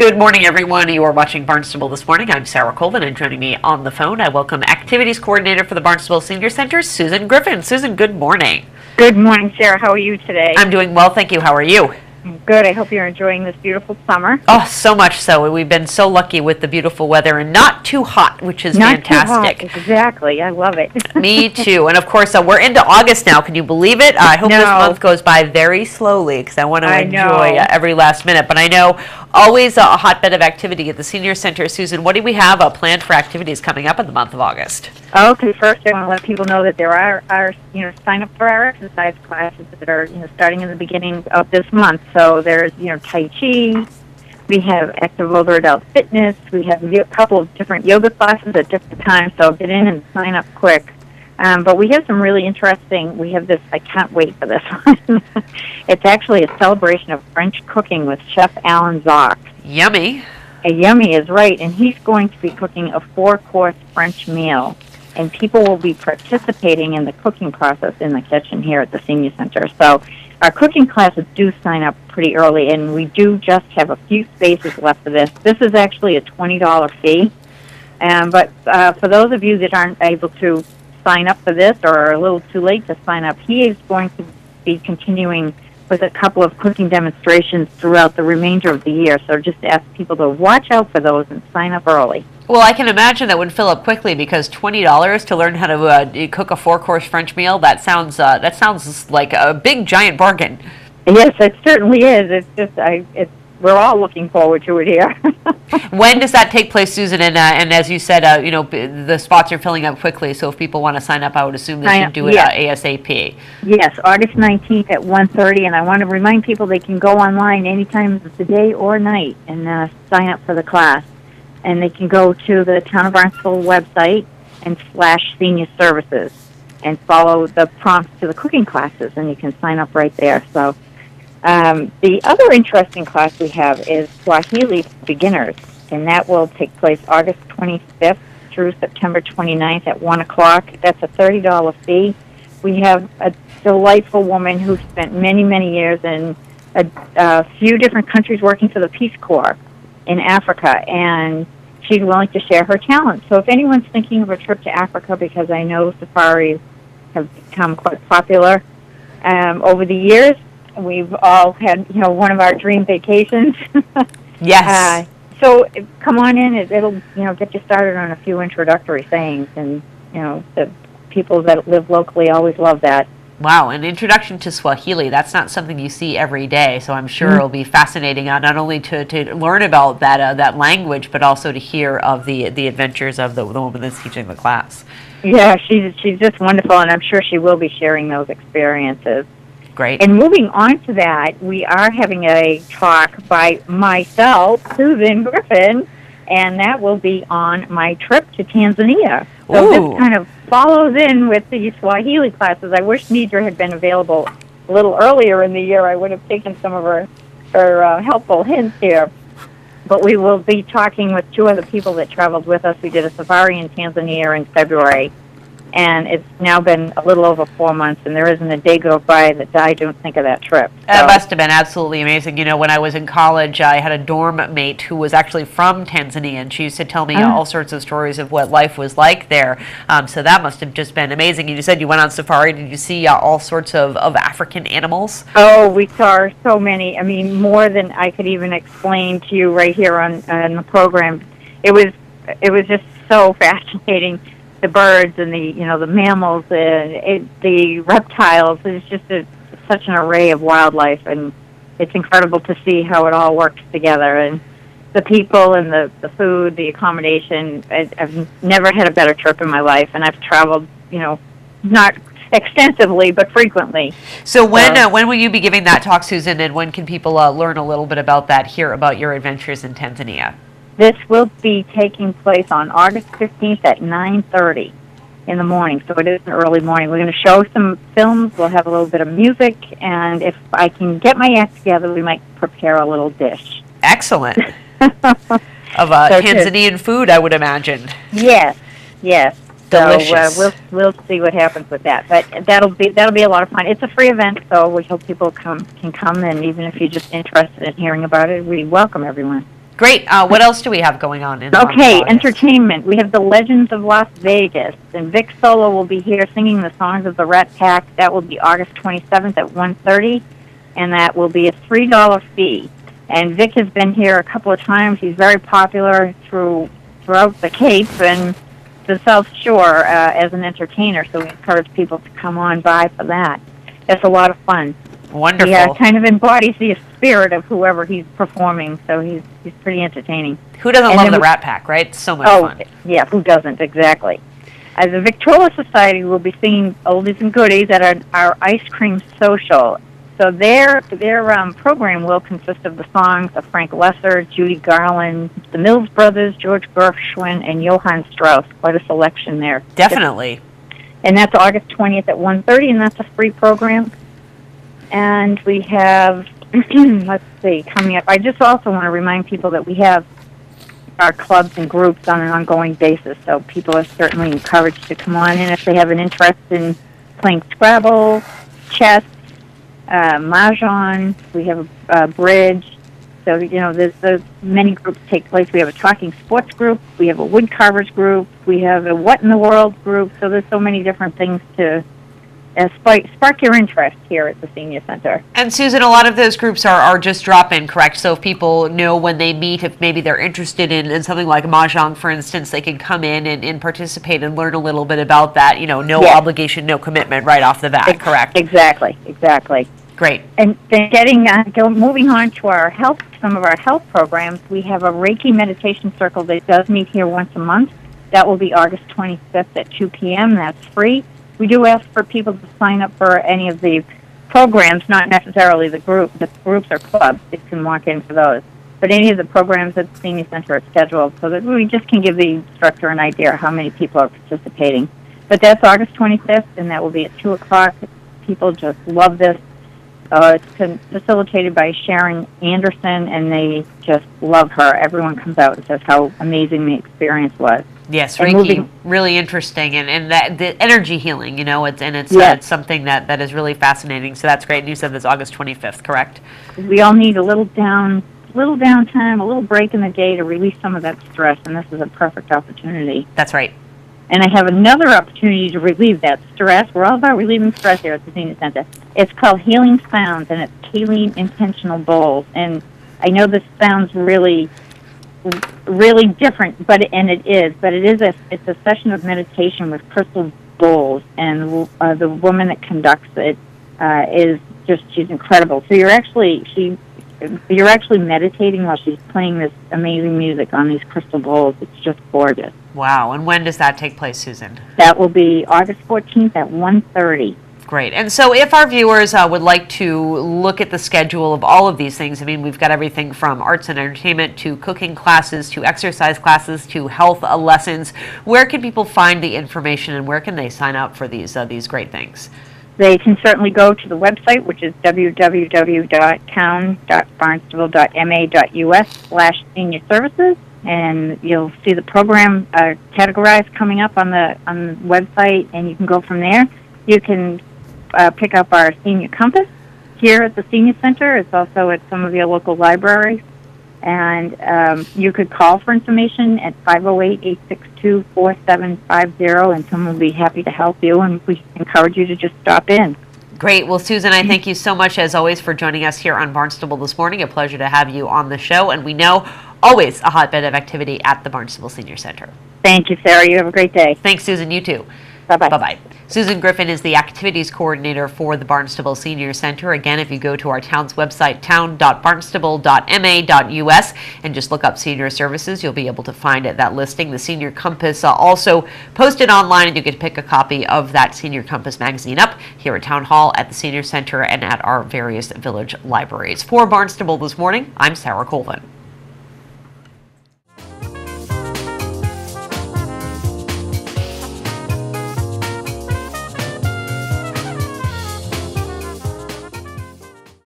Good morning, everyone. You are watching Barnstable This Morning. I'm Sarah Colvin, and joining me on the phone, I welcome Activities Coordinator for the Barnstable Senior Center, Susan Griffin. Susan, good morning. Good morning, Sarah. How are you today? I'm doing well, thank you. How are you? Good. I hope you're enjoying this beautiful summer. Oh, so much so. We've been so lucky with the beautiful weather and not too hot, which is fantastic. Too hot. Exactly. I love it. Me too. And of course, we're into August now. Can you believe it? I hope this month goes by very slowly because I want to enjoy every last minute. But I know always a hotbed of activity at the Senior Center. Susan, what do we have planned for activities coming up in the month of August? Okay, first I want to let people know that there are sign up for our exercise classes that are starting in the beginning of this month. So there's Tai Chi, we have active older adult fitness, we have a couple of different yoga classes at different times. So get in and sign up quick. But we have some really interesting. We have this. I can't wait for this one. It's actually a celebration of French cooking with Chef Alan Zock. Yummy. Yummy is right, and he's going to be cooking a 4-course French meal. And people will be participating in the cooking process in the kitchen here at the Senior Center. So our cooking classes do sign up pretty early, and we do just have a few spaces left for this. This is actually a $20 fee. But for those of you that aren't able to sign up for this or are a little too late to sign up, he is going to be continuing with a couple of cooking demonstrations throughout the remainder of the year. So just ask people to watch out for those and sign up early. Well, I can imagine that would fill up quickly because $20 to learn how to cook a 4-course French meal, that sounds like a big, giant bargain. Yes, it certainly is. It's just, we're all looking forward to it here. When does that take place, Susan? And as you said, the spots are filling up quickly, so if people want to sign up, I would assume they should do it ASAP. Yes, August 19th at 1:30, and I want to remind people they can go online anytime of the day or night and sign up for the class. And they can go to the Town of Barnstable website and /senior services and follow the prompts to the cooking classes, and you can sign up right there. So the other interesting class we have is Swahili for beginners, and that will take place August 25th through September 29th at 1 o'clock. That's a $30 fee. We have a delightful woman who spent many, many years in a few different countries working for the Peace Corps in Africa, and she's willing to share her talent. So if anyone's thinking of a trip to Africa, because I know safaris have become quite popular over the years, we've all had, one of our dream vacations. Yes. So come on in. It'll, get you started on a few introductory things, and, the people that live locally always love that. Wow, an introduction to Swahili, that's not something you see every day, so I'm sure it'll be fascinating not only to learn about that language, but also to hear of the adventures of the woman that's teaching the class. Yeah, she's just wonderful, and I'm sure she will be sharing those experiences. Great. And moving on to that, we are having a talk by myself, Susan Griffin, and that will be on my trip to Tanzania. So this kind of follows in with the Swahili classes. I wish Nidra had been available a little earlier in the year. I would have taken some of her helpful hints here. But we will be talking with 2 other people that traveled with us. We did a safari in Tanzania in February, and it's now been a little over 4 months, and there isn't a day goes by that I don't think of that trip. So. It must have been absolutely amazing. When I was in college, I had a dorm mate who was actually from Tanzania, and she used to tell me all sorts of stories of what life was like there. So that must have just been amazing. You said you went on safari. Did you see all sorts of African animals? Oh, we saw so many. I mean, more than I could even explain to you right here on the program. It was just so fascinating. The birds and the mammals, the reptiles. It's just such an array of wildlife, and it's incredible to see how it all works together. And the people and the food, the accommodation. I've never had a better trip in my life, and I've traveled, not extensively, but frequently. So when will you be giving that talk, Susan, and when can people learn a little bit about that, hear about your adventures in Tanzania? This will be taking place on August 15th at 9:30 in the morning, so it is an early morning. We're going to show some films, we'll have a little bit of music, and if I can get my act together, we might prepare a little dish. Excellent. Of Tanzanian food, I would imagine. Yes. Delicious. So we'll see what happens with that. But that'll be a lot of fun. It's a free event, so we hope people can come, and even if you're just interested in hearing about it, we welcome everyone. Great. What else do we have going on in the month of Okay, August? entertainment. We have the Legends of Las Vegas, and Vic Solo will be here singing the songs of the Rat Pack. That will be August 27th at 1:30, and that will be a $3 fee. And Vic has been here a couple of times. He's very popular throughout the Cape and the South Shore as an entertainer, so we encourage people to come on by for that. It's a lot of fun. Wonderful. He kind of embodies the spirit of whoever he's performing, so he's pretty entertaining. Who doesn't love the Rat Pack, right? It's so much fun. Yeah, who doesn't, exactly. The Victrola Society will be singing oldies and goodies at our ice cream social. So their program will consist of the songs of Frank Lesser, Judy Garland, the Mills Brothers, George Gershwin, and Johann Strauss. Quite a selection there. Definitely. And that's August 20th at 1:30, and that's a free program. And we have, let's see, coming up. I just also want to remind people that we have our clubs and groups on an ongoing basis, so people are certainly encouraged to come on in if they have an interest in playing Scrabble, chess, Mahjong. We have a bridge. So, there's many groups take place. We have a talking sports group. We have a woodcarvers group. We have a what in the world group. So there's so many different things to spark your interest here at the Senior Center. And Susan, a lot of those groups are just drop-in, correct? So if people know when they meet, if maybe they're interested in something like Mahjong, for instance, they can come in and participate and learn a little bit about that, no obligation, no commitment right off the bat, correct? Exactly. Great. And then moving on to some of our health programs, we have a Reiki meditation circle that does meet here once a month. That will be August 25th at 2 p.m. That's free. We do ask for people to sign up for any of the programs, not necessarily the groups or clubs. You can walk in for those. But any of the programs at the Senior Center are scheduled so that we just can give the instructor an idea how many people are participating. But that's August 25th, and that will be at 2 o'clock. People just love this. It's facilitated by Sharon Anderson, and they just love her. Everyone comes out and says how amazing the experience was. Yes, Reiki, really interesting, and that the energy healing, it's something that is really fascinating. So that's great. And you said this August 25th, correct? We all need a little downtime, a little break in the day to release some of that stress, and this is a perfect opportunity. That's right. And I have another opportunity to relieve that stress. We're all about relieving stress here at the Senior Center. It's called Healing Sounds, and it's Kayleen Intentional Bowls. And I know this sounds really different, but it's a session of meditation with crystal bowls, and the woman that conducts it she's incredible. So you're actually meditating while she's playing this amazing music on these crystal bowls. It's just gorgeous. Wow. And when does that take place, Susan? That will be August 14th at 1:30. Great. And so if our viewers would like to look at the schedule of all of these things, we've got everything from arts and entertainment to cooking classes to exercise classes to health lessons. Where can people find the information, and where can they sign up for these great things? They can certainly go to the website, which is www.town.barnstable.ma.us/senior services, and you'll see the program categorized coming up on the website, and you can go from there. You can pick up our Senior Compass here at the Senior Center. It's also at some of your local libraries. And you could call for information at 508-862-4750, and someone will be happy to help you, and we encourage you to just stop in. Great. Well, Susan, I thank you so much, as always, for joining us here on Barnstable this morning. A pleasure to have you on the show, and we know always a hotbed of activity at the Barnstable Senior Center. Thank you, Sarah. You have a great day. Thanks, Susan. You too. Bye-bye. Bye-bye. Susan Griffin is the activities coordinator for the Barnstable Senior Center. Again, if you go to our town's website, town.barnstable.ma.us, and just look up senior services, you'll be able to find that listing. The Senior Compass also posted online, and you can pick a copy of that Senior Compass magazine up here at Town Hall, at the Senior Center, and at our various village libraries. For Barnstable This Morning, I'm Sarah Colvin.